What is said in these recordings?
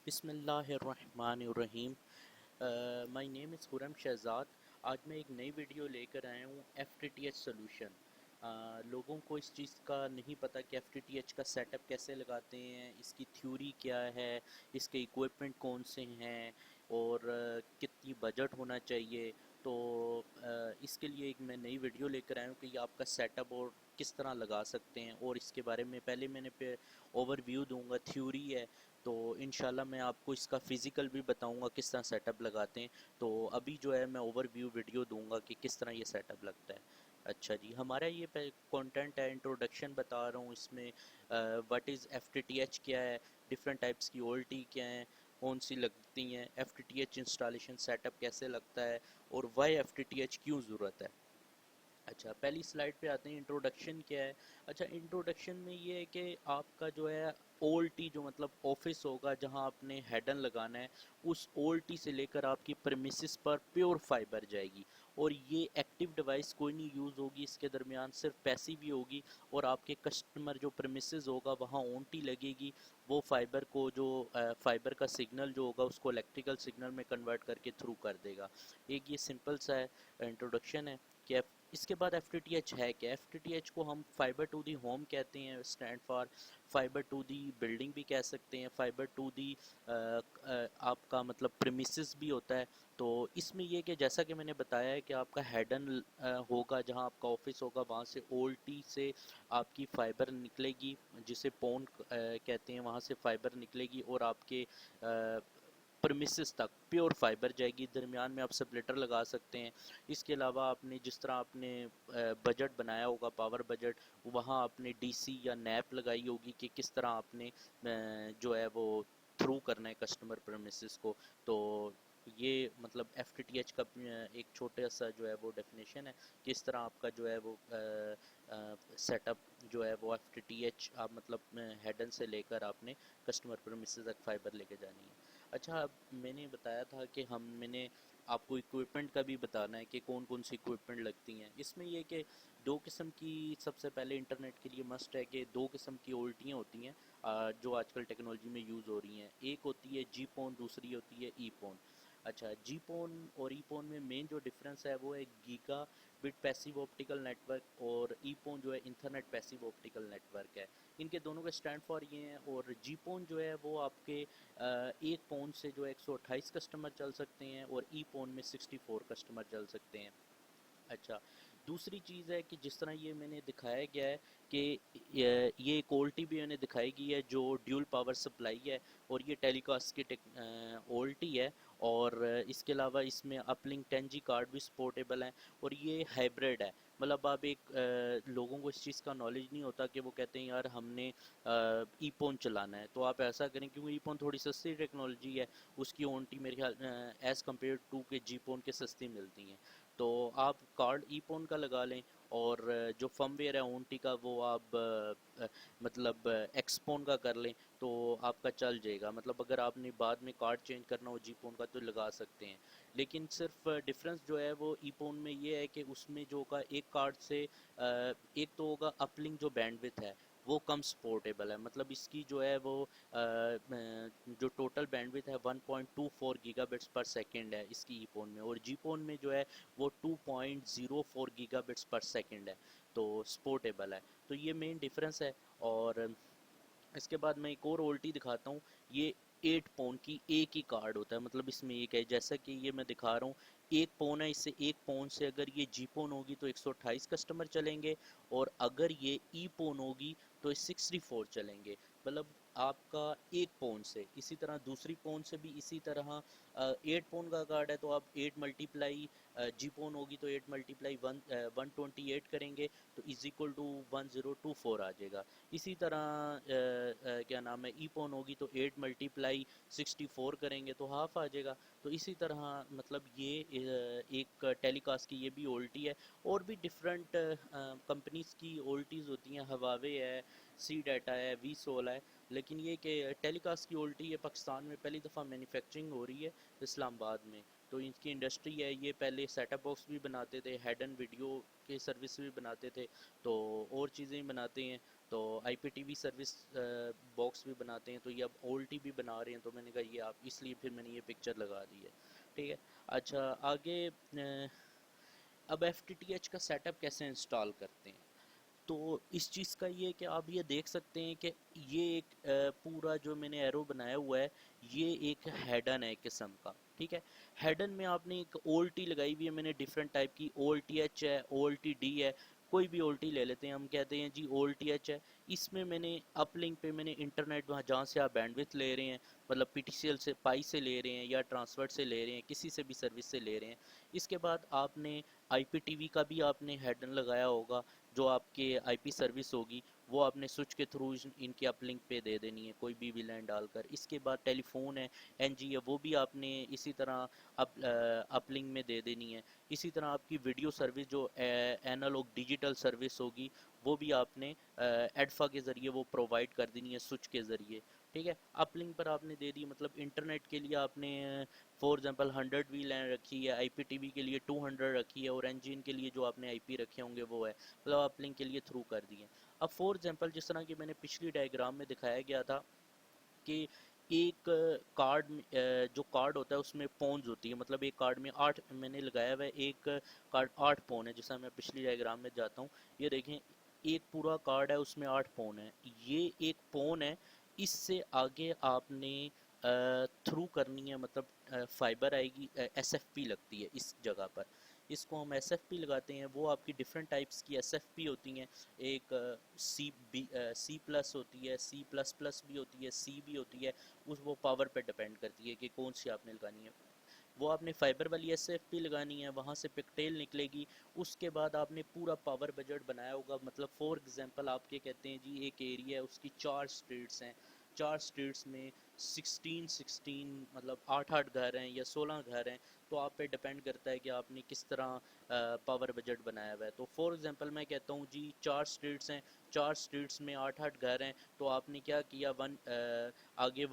बिस्मिल्लाहिर्रहमानिर्रहीम। My name is Khurram Shahzad. आज मैं एक नई वीडियो लेकर आया हूँ एफ सोल्यूशन। लोगों को इस चीज़ का नहीं पता कि एफ का सेटअप कैसे लगाते हैं, इसकी थ्योरी क्या है, इसके इक्विपमेंट कौन से हैं और कितनी बजट होना चाहिए। तो इसके लिए एक मैं नई वीडियो लेकर आया हूँ कि ये आपका सेटअप और किस तरह लगा सकते हैं, और इसके बारे में पहले मैंने पे ओवरव्यू दूंगा, थ्योरी है। तो इंशाल्लाह मैं आपको इसका फ़िज़िकल भी बताऊंगा किस तरह सेटअप लगाते हैं। तो अभी जो है मैं ओवरव्यू वीडियो दूंगा कि किस तरह ये सेटअप लगता है। अच्छा जी, हमारा ये कंटेंट है, इंट्रोडक्शन बता रहा हूँ इसमें। व्हाट इज़ एफ क्या है, डिफरेंट टाइप्स की ओल्टी क्या हैं, कौन सी लगती हैं, एफ इंस्टॉलेशन सेटअप कैसे लगता है, और वाई एफ क्यों ज़रूरत है। अच्छा, पहली स्लाइड पे आते हैं, इंट्रोडक्शन क्या है। अच्छा, इंट्रोडक्शन में ये है कि आपका जो है ओल्ड टी, जो मतलब ऑफिस होगा जहां आपने हेडन लगाना है, उस ओल्ड टी से लेकर आपकी प्रेमिसेस पर प्योर फाइबर जाएगी। और ये एक्टिव डिवाइस कोई नहीं यूज़ होगी इसके दरमियान, सिर्फ पैसिव ही होगी। और आपके कस्टमर जो प्रेमिसेस होगा वहाँ ओन टी लगेगी, वो फाइबर को जो फाइबर का सिग्नल जो होगा उसको इलेक्ट्रिकल सिग्नल में कन्वर्ट करके थ्रू कर देगा। एक ये सिंपल सा इंट्रोडक्शन है कि इसके बाद एफ है क्या। एफ को हम फाइबर टू दी होम कहते हैं, stand for fibre to the building भी कह सकते हैं, फाइबर टू दी आपका मतलब प्रीमिसेस भी होता है। तो इसमें ये कि जैसा कि मैंने बताया है कि आपका हेडन होगा जहां आपका ऑफिस होगा, वहां से ओल्ड टी से आपकी फाइबर निकलेगी, जिसे पोन कहते हैं, वहां से फाइबर निकलेगी और आपके प्रमिसेस तक प्योर फाइबर जाएगी। दरमियान में आप स्प्लिटर लगा सकते हैं। इसके अलावा आपने जिस तरह आपने बजट बनाया होगा, पावर बजट, वहाँ आपने डीसी या नैप लगाई होगी कि किस तरह आपने जो है वो थ्रू करना है कस्टमर प्रमिसेस को। तो ये मतलब एफ का एक छोटा सा जो है वो डेफिनेशन है, किस तरह आपका जो है वो सेटअप जो है वो एफ आप मतलब हेडन से लेकर आपने कस्टमर प्रमिसेस तक फाइबर लेके जानी है। अच्छा, अब मैंने बताया था कि मैंने आपको इक्विपमेंट का भी बताना है कि कौन कौन सी इक्विपमेंट लगती हैं इसमें। ये कि दो किस्म की, सबसे पहले इंटरनेट के लिए मस्ट है कि दो किस्म की ओल्टियाँ होती हैं जो आजकल टेक्नोलॉजी में यूज़ हो रही हैं। एक होती है जी पोन, दूसरी होती है ई पोन। अच्छा, जी पोन और ई पोन में मेन जो डिफरेंस है वो है giga bit passive optical network, और ई पोन जो है इंटरनेट पैसिव ऑप्टिकल नेटवर्क है। इनके दोनों के स्टैंड फॉर ये हैं। और जी पोन जो है वो आपके एक पोन से जो है 128 कस्टमर चल सकते हैं, और ई पोन में 64 कस्टमर चल सकते हैं। अच्छा, दूसरी चीज़ है कि जिस तरह ये मैंने दिखाया गया है कि ये एक ओल्टी भी मैंने दिखाई गई है जो ड्यूल पावर सप्लाई है, और ये टेलीकास्ट की ओल्टी है। और इसके अलावा इसमें अपलिंक 10G कार्ड भी सपोर्टेबल हैं। और ये हाइब्रिड है, मतलब आप एक लोगों को इस चीज़ का नॉलेज नहीं होता कि वो कहते हैं यार हमने ई पोन चलाना है, तो आप ऐसा करें, क्योंकि ई पोन थोड़ी सस्ती टेक्नोलॉजी है, उसकी ओनटी मेरे ख्याल एज़ कम्पेयर टू के जी पोन के सस्ती मिलती हैं। तो आप कार्ड ई पोन का लगा लें, और जो फर्मवेयर है ओनटी का वो आप मतलब एक्सपोन का कर लें, तो आपका चल जाएगा। मतलब अगर आपने बाद में कार्ड चेंज करना हो जी पोन का तो लगा सकते हैं। लेकिन सिर्फ डिफरेंस जो है वो ई पोन में ये है कि उसमें जो का एक कार्ड से एक तो होगा अपलिंक जो बैंडविड्थ है वो कम सपोर्टेबल है। मतलब इसकी जो है वो जो टोटल बैंडविड्थ है 1.24 गीगाबिट्स पर सेकंड है इसकी ई पोन में, और जी पोन में जो है वो 2.04 गीगाबिट्स पर सेकंड है। तो सपोर्टेबल है, तो ये मेन डिफरेंस है। और इसके बाद मैं एक और ओल्टी दिखाता हूँ। ये 8 पौन की एक ही कार्ड होता है, मतलब इसमें एक है, जैसा कि ये मैं दिखा रहा हूँ, एक पौन है, इससे एक पौन से अगर ये जी पोन होगी तो 128 कस्टमर चलेंगे, और अगर ये ई पोन होगी तो 64 चलेंगे। मतलब आपका एक पौन से, इसी तरह दूसरी पौन से भी इसी तरह 8 पौन का कार्ड है तो आप 8 × जी पोन होगी तो 8 × 128 करेंगे, तो इज इक्वल टू 1024 आ जाएगा। इसी तरह क्या नाम है, ई पोन होगी तो 8 × 64 करेंगे तो हाफ आ जाएगा। तो इसी तरह मतलब ये एक टेलीकास्ट की ये भी ओल्टी है। और भी डिफरेंट कंपनीज की ओल्टीज़ होती हैं, हवावे है, सी डाटा है, वी सोल है। लेकिन ये कि टेलीकास्ट की ओल्टी है पाकिस्तान में पहली दफ़ा मैन्युफैक्चरिंग हो रही है इस्लामाबाद में। तो इनकी इंडस्ट्री है, ये पहले सेटअप बॉक्स भी बनाते थे, हेड एंड वीडियो के सर्विस भी बनाते थे, तो और चीज़ें बनाते हैं। तो IPTV सर्विस बॉक्स भी बनाते हैं, तो ये अब OLT भी बना रहे हैं, तो मैंने कहा ये आप, इसलिए फिर मैंने ये पिक्चर लगा दी है। ठीक है। अच्छा, आगे अब FTTH का सेटअप कैसे इंस्टॉल करते हैं। तो इस चीज़ का ये कि आप ये देख सकते हैं कि ये एक पूरा जो मैंने एरो बनाया हुआ है, ये एक हेडन है किस्म का। ठीक है। हेडन में आपने एक OLT लगाई हुई है, मैंने डिफरेंट टाइप की OLTH है, OLTD है, कोई भी OLT ले लेते हैं, हम कहते हैं जी OLTH है। इसमें मैंने अपलिंक पे मैंने इंटरनेट, वहाँ जहाँ से आप बैंडविड्थ ले रहे हैं, मतलब PTCL से, पाई से ले रहे हैं या ट्रांसफर से ले रहे हैं, किसी से भी सर्विस से ले रहे हैं। इसके बाद आपने IPTV का भी आपने हेडन लगाया होगा, जो आपके IP सर्विस होगी, वो आपने स्विच के थ्रू इनके अपलिंक पे दे देनी है, कोई भी VLAN डालकर। इसके बाद टेलीफोन है, NG है, वो भी आपने इसी तरह अपलिंक में दे देनी है। इसी तरह आपकी वीडियो सर्विस जो एनालॉग डिजिटल सर्विस होगी, वो भी आपने एडफा के ज़रिए वो प्रोवाइड कर देनी है स्विच के ज़रिए। ठीक है। अपलिंक पर आपने दे दी, मतलब इंटरनेट के लिए आपने फॉर एग्जांपल 100 VLAN रखी है, IPTV के लिए 200 रखी है, और NGN के लिए जो आपने IP रखे होंगे वो है, मतलब अपलिंक के लिए थ्रू कर दिए। अब फॉर एग्जांपल जिस तरह की मैंने पिछली डायग्राम में दिखाया गया था कि एक कार्ड जो कार्ड होता है उसमें पोन्स होती है, मतलब एक कार्ड में 8 मैंने लगाया हुआ है, एक कार्ड 8 पोन है। जैसा मैं पिछली डायग्राम में जाता हूँ, ये देखें, एक पूरा कार्ड है, उसमें 8 पोन है, ये एक पोन है। इससे आगे आपने थ्रू करनी है, मतलब फाइबर आएगी, SFP लगती है इस जगह पर, इसको हम SFP लगाते हैं। वो आपकी डिफरेंट टाइप्स की SFP होती हैं, एक C+ होती है, C++ भी होती है, C भी होती है, उस वो पावर पे डिपेंड करती है कि कौन सी आपने लगानी है। वो आपने फाइबर वाली SFP लगानी है, वहाँ से पिकटेल निकलेगी। उसके बाद आपने पूरा पावर बजट बनाया होगा, मतलब फॉर एग्जांपल आपके कहते हैं जी एक एरिया है, उसकी 4 स्ट्रीट्स हैं, 4 स्ट्रीट्स में 16 मतलब 8 घर हैं या 16 घर हैं, तो आप पे डिपेंड करता है कि आपने किस तरह पावर बजट बनाया हुआ है। तो फॉर एग्जांपल मैं कहता हूँ जी 4 स्ट्रीट्स हैं, 4 स्ट्रीट्स में 8 घर हैं, तो आपने क्या किया, आगे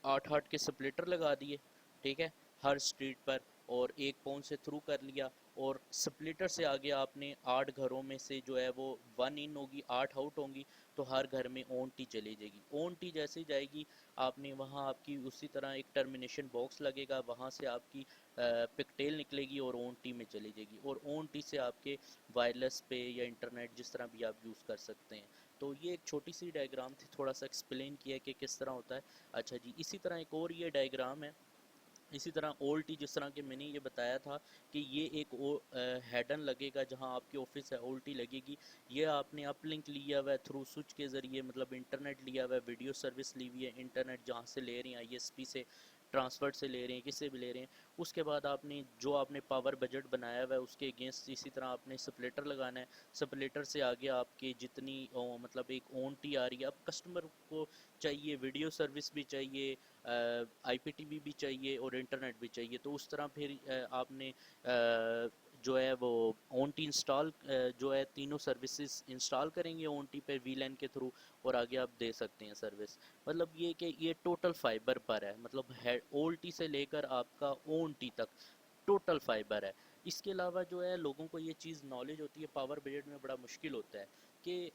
8 के स्प्लिटर लगा दिए। ठीक है। हर स्ट्रीट पर, और एक पौन से थ्रू कर लिया, और स्प्लिटर से आगे आपने 8 घरों में से जो है वो 1 इन होगी, 8 आउट होंगी, तो हर घर में ऑन टी चली जाएगी। ऑन टी जैसे ही जाएगी, आपने वहाँ आपकी उसी तरह एक टर्मिनेशन बॉक्स लगेगा, वहाँ से आपकी पिकटेल निकलेगी और ऑन टी में चली जाएगी, और ऑन टी से आपके वायरलेस पे या इंटरनेट जिस तरह भी आप यूज़ कर सकते हैं। तो ये एक छोटी सी डायग्राम थी, थोड़ा सा एक्सप्लेन किया कि किस तरह होता है। अच्छा जी, इसी तरह एक और ये डायग्राम है, इसी तरह OLT जिस तरह के मैंने ये बताया था कि ये एक हेडन लगेगा जहां आपकी ऑफिस है, OLT लगेगी। ये आपने अपलिंक लिया हुआ है थ्रू स्विच के ज़रिए, मतलब इंटरनेट लिया हुआ है, वीडियो सर्विस ली हुई है, इंटरनेट जहां से ले रहे हैं, ISP से, ट्रांसफर से ले रहे हैं, किससे भी ले रहे हैं। उसके बाद आपने जो आपने पावर बजट बनाया हुआ है उसके अगेंस्ट इसी तरह आपने स्प्लिटर लगाना है। स्प्लिटर से आगे आपके जितनी मतलब एक ऑन टी आ रही है, अब कस्टमर को चाहिए वीडियो सर्विस भी चाहिए, IPTV भी चाहिए और इंटरनेट भी चाहिए, तो उस तरह फिर आपने जो है वो ऑन टी इंस्टॉल, जो है तीनों सर्विसेज इंस्टॉल करेंगे ऑन टी पे VLAN के थ्रू, और आगे आप दे सकते हैं सर्विस। मतलब ये कि ये टोटल फाइबर पर है, मतलब है OLT से लेकर आपका ऑन टी तक टोटल फाइबर है। इसके अलावा जो है लोगों को ये चीज़ नॉलेज होती है, पावर बजट में बड़ा मुश्किल होता है कि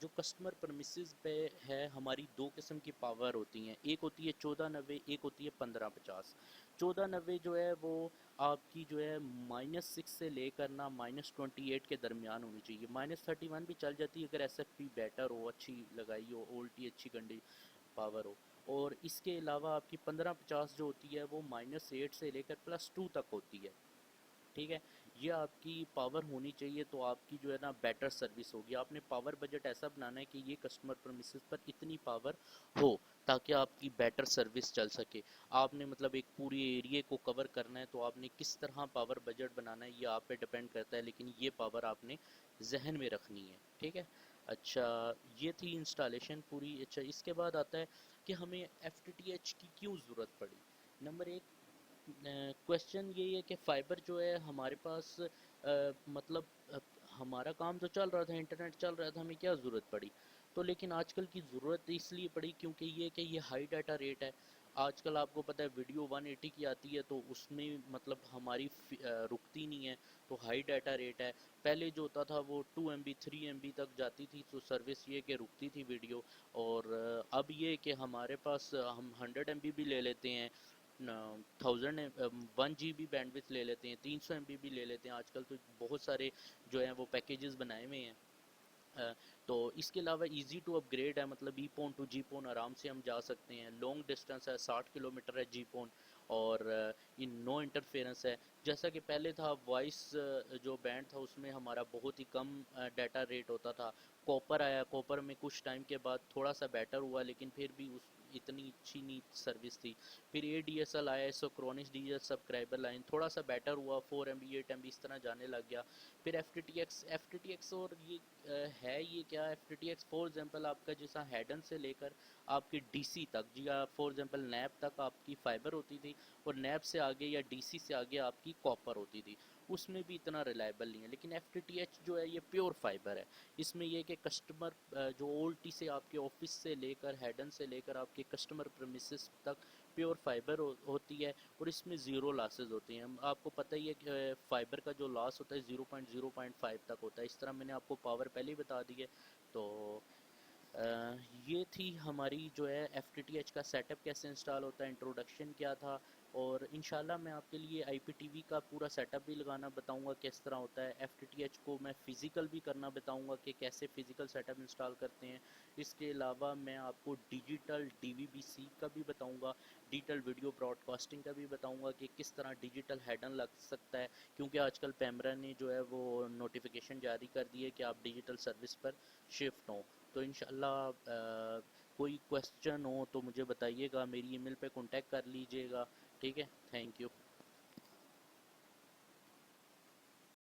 जो कस्टमर प्रमिसेस पे है, हमारी दो किस्म की पावर होती हैं, एक होती है 1490, एक होती है 1550। 1490 जो है वो आपकी जो है -6 से लेकर ना -28 के दरमियान होनी चाहिए, -31 भी चल जाती है अगर SFP बेटर हो, अच्छी लगाई हो, OLT अच्छी कंडी पावर हो। और इसके अलावा आपकी 1550 जो होती है वो -8 से लेकर +2 तक होती है। ठीक है। ये आपकी पावर होनी चाहिए, तो आपकी जो है ना बेटर सर्विस होगी। आपने पावर बजट ऐसा बनाना है कि ये कस्टमर प्रेमिसेस पर इतनी पावर हो, ताकि आपकी बेटर सर्विस चल सके। आपने मतलब एक पूरी एरिया को कवर करना है, तो आपने किस तरह पावर बजट बनाना है ये आप पे डिपेंड करता है, लेकिन ये पावर आपने जहन में रखनी है। ठीक है। अच्छा, ये थी इंस्टॉलेशन पूरी। अच्छा, इसके बाद आता है कि हमें FTTH की क्यों ज़रूरत पड़ी। नंबर एक क्वेश्चन यही है कि फ़ाइबर जो है हमारे पास, मतलब हमारा काम तो चल रहा था, इंटरनेट चल रहा था, हमें क्या ज़रूरत पड़ी। तो लेकिन आजकल की ज़रूरत इसलिए पड़ी क्योंकि ये कि ये हाई डाटा रेट है, आजकल आपको पता है वीडियो 180 की आती है तो उसमें मतलब हमारी रुकती नहीं है, तो हाई डाटा रेट है। पहले जो होता था वो 2 MB 3 MB तक जाती थी, तो सर्विस ये कि रुकती थी वीडियो। और अब ये कि हमारे पास हम 100 MB भी ले लेते हैं, 1 GB बैंडविड्थ ले लेते हैं, 300 MB भी ले लेते हैं। आजकल तो बहुत सारे जो हैं वो पैकेजेस बनाए हुए हैं। अ, तो इसके अलावा इजी टू अपग्रेड है, मतलब ई पोन टू जी पोन आराम से हम जा सकते हैं। लॉन्ग डिस्टेंस है, 60 किलोमीटर है जी पोन। और इन नो इंटरफेरेंस है। जैसा कि पहले था वॉइस जो बैंड था उसमें हमारा बहुत ही कम डाटा रेट होता था। कॉपर आया, कॉपर में कुछ टाइम के बाद थोड़ा सा बेटर हुआ, लेकिन फिर भी उस इतनी अच्छी नहीं सर्विस थी। फिर ADSL आया, सिंक्रोनस डिजिटल सब्सक्राइबर लाइन, थोड़ा सा बेटर हुआ, 4 MB 8 MB इस तरह जाने लग गया। फिर एफ टी टी एक्स और ये है ये क्या, F T T x for example आपका जैसा हेडन से लेकर आपके डीसी तक, जी या फॉर एग्जांपल नैप तक आपकी फाइबर होती थी, और नैप से आगे या डीसी से आगे आपकी कॉपर होती थी। उसमें भी इतना रिलायबल नहीं है। लेकिन एफ जो है ये प्योर फाइबर है। इसमें ये कि कस्टमर जो ओल्टी से आपके ऑफिस से लेकर हेडन से लेकर आपके कस्टमर प्रेमिसेस तक प्योर फाइबर होती है, और इसमें ज़ीरो लॉसेस होती हैं। आपको पता ही है कि फाइबर का जो लॉस होता है 0.05 तक होता है। इस तरह मैंने आपको पावर पहले ही बता दी है। तो अ, ये थी हमारी जो है एफ का सेटअप कैसे इंस्टॉल होता है, इंट्रोडक्शन क्या था। और इंशाल्लाह मैं आपके लिए IPTV का पूरा सेटअप भी लगाना बताऊंगा किस तरह होता है। एफ को मैं फ़िज़िकल भी करना बताऊंगा कि कैसे फ़िज़िकल सेटअप इंस्टॉल करते हैं। इसके अलावा मैं आपको डिजिटल DVB-C का भी बताऊंगा, डिजिटल वीडियो ब्रॉडकास्टिंग का भी बताऊंगा कि किस तरह डिजिटल हेडन लग सकता है। क्योंकि आजकल पैमरा ने जो है वो नोटिफिकेशन जारी कर दी है कि आप डिजिटल सर्विस पर शिफ्ट हों। तो इंशाल्लाह कोई क्वेश्चन हो तो मुझे बताइएगा, मेरी ईमेल पे कांटेक्ट कर लीजिएगा। ठीक है, थैंक यू।